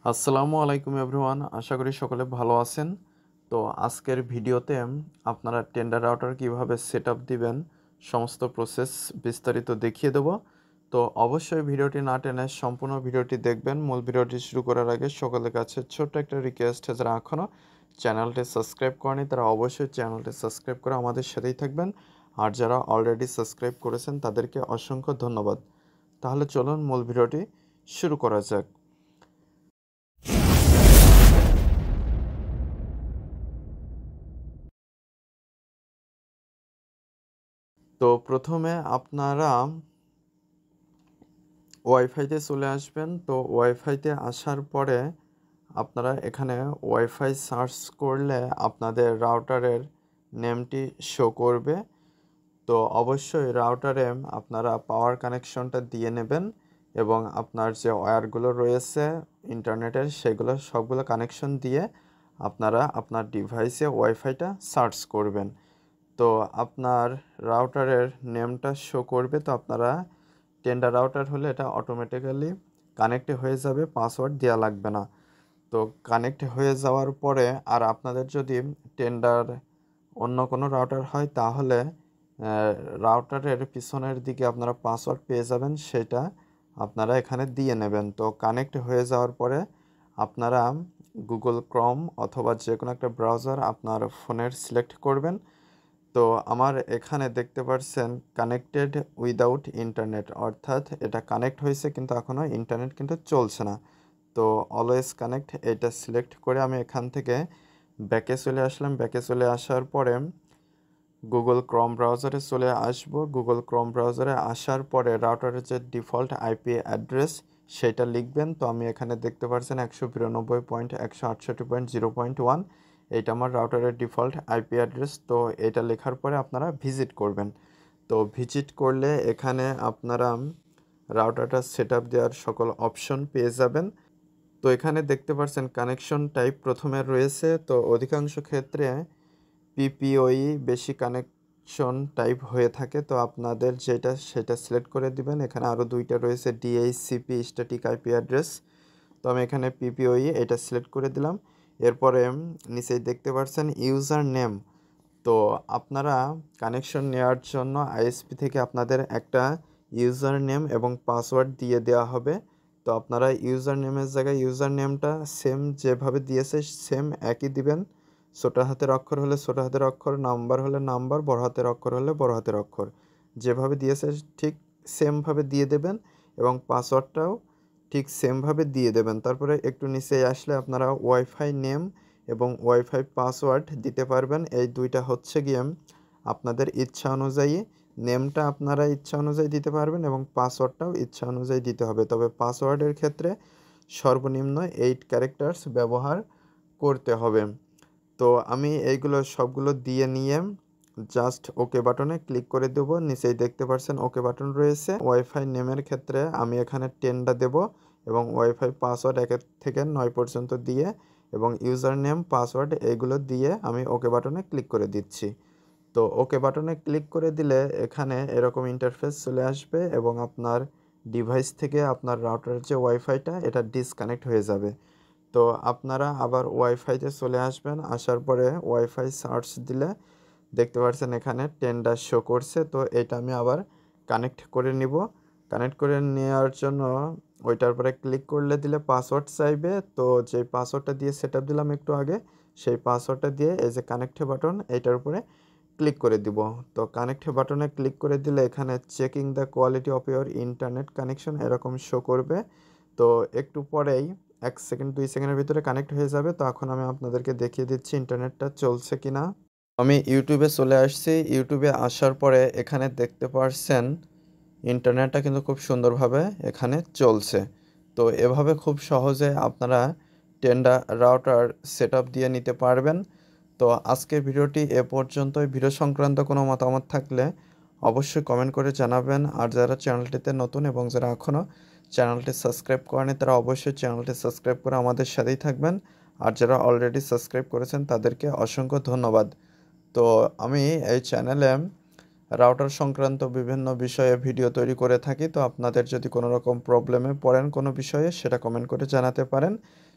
আসসালামু আলাইকুম এভরিওয়ান, আশা করি সকলে ভালো আছেন। তো আজকের ভিডিওতে আপনারা টেন্ডার রাউটার কিভাবে সেটআপ দিবেন সমস্ত প্রসেস বিস্তারিত দেখিয়ে দেব। তো অবশ্যই ভিডিওটি না টেনে সম্পূর্ণ ভিডিওটি দেখবেন। মূল ভিডিওটি শুরু করার আগে সকলের কাছে ছোট্ট একটা রিকোয়েস্ট, যারা এখনও চ্যানেলটি সাবস্ক্রাইব করেনি তারা অবশ্যই চ্যানেলটি সাবস্ক্রাইব করে আমাদের সাথেই থাকবেন, আর যারা অলরেডি সাবস্ক্রাইব করেছেন তাদেরকে অসংখ্য ধন্যবাদ। তাহলে চলুন মূল ভিডিওটি শুরু করা যাক। তো প্রথমে আপনারা ওয়াইফাইতে চলে আসবেন। তো ওয়াইফাইতে আসার পরে আপনারা এখানে ওয়াইফাই সার্চ করলে আপনাদের রাউটারের নেমটি শো করবে। তো অবশ্যই রাউটারে আপনারা পাওয়ার কানেকশনটা দিয়ে নেবেন এবং আপনার যে ওয়্যারগুলো রয়েছে ইন্টারনেটের সেগুলো সবগুলো কানেকশন দিয়ে আপনারা আপনার ডিভাইসে ওয়াইফাইটা সার্চ করবেন। তো আপনার রাউটারের নেমটা শো করবে। তো আপনারা টেন্ডার রাউটার হলে এটা অটোমেটিক্যালি কানেক্ট হয়ে যাবে, পাসওয়ার্ড দেওয়া লাগবে না। তো কানেক্ট হয়ে যাওয়ার পরে আর আপনাদের যদি টেন্ডার অন্য কোনো রাউটার হয় তাহলে রাউটারের পিছনের দিকে আপনারা পাসওয়ার্ড পেয়ে যাবেন, সেটা আপনারা এখানে দিয়ে নেবেন। তো কানেক্ট হয়ে যাওয়ার পরে আপনারা গুগল ক্রোম অথবা যে কোনো একটা ব্রাউজার আপনার ফোনের সিলেক্ট করবেন। তো আমার এখানে দেখতে পাচ্ছেন কানেক্টেড উইদাউট ইন্টারনেট, অর্থাৎ এটা কানেক্ট হয়েছে কিন্তু এখনও ইন্টারনেট কিন্তু চলছে না। তো অলওয়েজ কানেক্ট এটা সিলেক্ট করে আমি এখান থেকে ব্যাকে চলে আসলাম। ব্যাকে চলে আসার পরে গুগল ক্রোম ব্রাউজারে চলে আসব। গুগল ক্রোম ব্রাউজারে আসার পরে রাউটারের যে ডিফল্ট আইপি অ্যাড্রেস সেটা লিখবেন। তো আমি এখানে দেখতে পাচ্ছেন 192.168.0.1, এইটা আমার রাউটারের ডিফল্ট আইপি অ্যাড্রেস। তো এটা লেখার পরে আপনারা ভিজিট করবেন। তো ভিজিট করলে এখানে আপনারা রাউটারটা সেট আপ দেওয়ার সকল অপশন পেয়ে যাবেন। তো এখানে দেখতে পাচ্ছেন কানেকশন টাইপ প্রথমে রয়েছে। তো অধিকাংশ ক্ষেত্রে পিপিওই বেশি কানেকশন টাইপ হয়ে থাকে। তো আপনাদের যেটা সেটা সিলেক্ট করে দিবেন। এখানে আরও দুইটা রয়েছে, ডিএইচসিপি স্ট্যাটিক আইপি অ্যাড্রেস। তো আমি এখানে পিপিওই এটা সিলেক্ট করে দিলাম। এরপরে নিচেই দেখতে পাচ্ছেন ইউজার নেম। তো আপনারা কানেকশন নেওয়ার জন্য আইএসপি থেকে আপনাদের একটা ইউজার নেম এবং পাসওয়ার্ড দিয়ে দেওয়া হবে। তো আপনারা ইউজার নেমের জায়গায় ইউজার নেমটা সেম যেভাবে দিয়েছে সেম একই দিবেন। ছোটো হাতের অক্ষর হলে ছোটো হাতের অক্ষর, নাম্বার হলে নাম্বার, বড় হাতের অক্ষর হলে বড় হাতের অক্ষর, যেভাবে দিয়েছে ঠিক সেমভাবে দিয়ে দেবেন এবং পাসওয়ার্ডটাও ঠিক সেমভাবে দিয়ে দেবেন। তারপরে একটু নিচে আসলে আপনারা ওয়াইফাই নেম এবং ওয়াইফাই পাসওয়ার্ড দিতে পারবেন। এই দুইটা হচ্ছে গিয়ে আপনাদের ইচ্ছা অনুযায়ী, নেমটা আপনারা ইচ্ছা অনুযায়ী দিতে পারবেন এবং পাসওয়ার্ডটাও ইচ্ছা অনুযায়ী দিতে হবে। তবে পাসওয়ার্ডের ক্ষেত্রে সর্বনিম্ন 8 ক্যারেক্টার্স ব্যবহার করতে হবে। তো আমি এইগুলো সবগুলো দিয়ে নিয়ে জাস্ট ওকে বাটনে ক্লিক করে দেবো। নিচেই দেখতে পাচ্ছেন ওকে বাটন রয়েছে। ওয়াইফাই নেমের ক্ষেত্রে আমি এখানে 10টা দেব এবং ওয়াইফাই পাসওয়ার্ড 1 থেকে 9 পর্যন্ত দিয়ে এবং ইউজার নেম পাসওয়ার্ড এইগুলো দিয়ে আমি ওকে বাটনে ক্লিক করে দিচ্ছি। তো ওকে বাটনে ক্লিক করে দিলে এখানে এরকম ইন্টারফেস চলে আসবে এবং আপনার ডিভাইস থেকে আপনার রাউটারের যে ওয়াইফাইটা এটা ডিসকানেক্ট হয়ে যাবে। তো আপনারা আবার ওয়াইফাইতে চলে আসবেন। আসার পরে ওয়াইফাই সার্চ দিলে দেখতে পাচ্ছেন এখানে 10টা শো করছে। তো এটা আমি আবার কানেক্ট করে নিব। কানেক্ট করে নেওয়ার জন্য ওইটার পরে ক্লিক করলে দিলে পাসওয়ার্ড চাইবে। তো যেই পাসওয়ার্ডটা দিয়ে সেট আপ দিলাম একটু আগে, সেই পাসওয়ার্ডটা দিয়ে এই যে কানেক্ট বাটন এইটার উপরে ক্লিক করে দিব। তো কানেক্ট বাটনে ক্লিক করে দিলে এখানে checking the quality of your internet connection এরকম শো করবে। তো একটু পরেই 1 সেকেন্ড 2 সেকেন্ডের ভিতরে কানেক্ট হয়ে যাবে। তো এখন আমি আপনাদেরকে দেখিয়ে দিচ্ছি ইন্টারনেটটা চলছে কিনা। আমি ইউটিউবে চলে আসছি। ইউটিউবে আসার পরে এখানে দেখতে পাচ্ছেন ইন্টারনেটটা কিন্তু খুব সুন্দরভাবে এখানে চলছে। তো এভাবে খুব সহজে আপনারা টেন্ডার রাউটার সেট আপ দিয়ে নিতে পারবেন। তো আজকের ভিডিওটি এ পর্যন্তই। ভিডিও সংক্রান্ত কোনো মতামত থাকলে অবশ্যই কমেন্ট করে জানাবেন। আর যারা চ্যানেলটিতে নতুন এবং যারা এখনও চ্যানেলটি সাবস্ক্রাইব করেনি তারা অবশ্যই চ্যানেলটি সাবস্ক্রাইব করে আমাদের সাথেই থাকবেন। আর যারা অলরেডি সাবস্ক্রাইব করেছেন তাদেরকে অসংখ্য ধন্যবাদ। তো আমি এই চ্যানেলে রাউটার সংক্রান্ত বিভিন্ন বিষয়ে ভিডিও তৈরি করে থাকি। তো আপনাদের যদি কোনো রকম প্রবলেমে পড়েন কোনো বিষয়ে সেটা কমেন্ট করে জানাতে পারেন।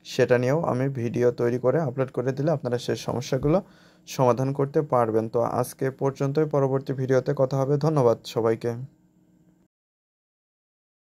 সেটা নিয়েও আমি ভিডিও তৈরি করে আপলোড করে দিলে আপনারা সেই সমস্যাগুলো সমাধান করতে পারবেন। তো আজকে পর্যন্তই, পরবর্তী ভিডিওতে কথা হবে। ধন্যবাদ সবাইকে।